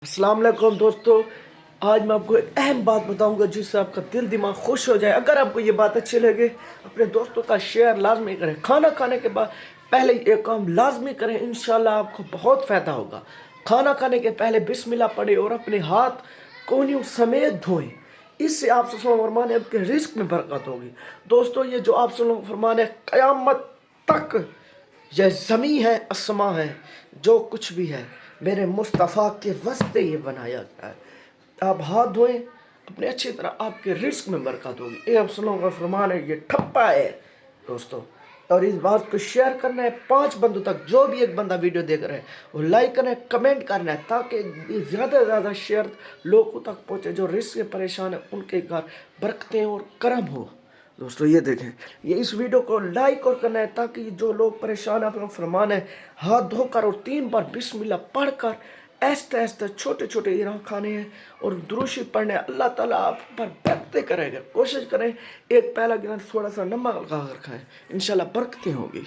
السلام علیکم دوستو، آج میں آپ کو ایک اہم بات بتاؤں گا جس سے آپ کا دل دماغ خوش ہو جائے۔ اگر آپ کو یہ بات اچھی لگے اپنے دوستوں کا شیئر لازمی کریں۔ کھانا کھانے کے بعد پہلے یہ کام لازمی کریں، انشاءاللہ آپ کو بہت فائدہ ہوگا۔ کھانا کھانے کے پہلے بسم اللہ پڑھیں اور اپنے ہاتھ کونیوں سمیت دھوئیں۔ اس سے آپ صلی اللہ علیہ وسلم فرمانے آپ کے رزق میں برکت ہوگی۔ دوستو، یہ جو آپ صلی اللہ علیہ وسلم فرمانے قیامت تک یہ زمین ہے، آسمان ہے، جو کچھ بھی ہے میرے مصطفیٰ کے واسطے یہ بنایا گیا ہے۔ آپ ہاتھ دھوئیں اپنے اچھی طرح، آپ کے رزق میں برکت ہوگی۔ اے آپ صلی اللہ علیہ وسلم کا فرمان ہے، یہ ٹھپا ہے دوستو۔ اور اس بات کو شیئر کرنا ہے 5 بندوں تک، جو بھی ایک بندہ ویڈیو دیکھ رہے ہیں وہ لائک کرنا ہے، کمنٹ کرنا ہے، تاکہ زیادہ سے زیادہ شیئر لوگوں تک پہنچے جو رزق سے پریشان ہیں، ان کے گھر برکتیں اور کرم ہو۔ دوستو یہ دیکھیں، یہ اس ویڈیو کو لائک اور کرنا ہے تاکہ جو لوگ پریشان ہیں، اپنا فرمان ہے ہاتھ دھو کر اور 3 بار بسم اللہ پڑھ کر ایستے ایستے چھوٹے چھوٹے ایران کھانے ہیں اور دروشی پڑھنے ہیں۔ اللہ تعالیٰ آپ پر برکتیں کرے گا۔ کوشش کریں ایک پہلا گلاس تھوڑا سا نمک لگا کر کھائیں، انشاءاللہ برکتیں ہوگی۔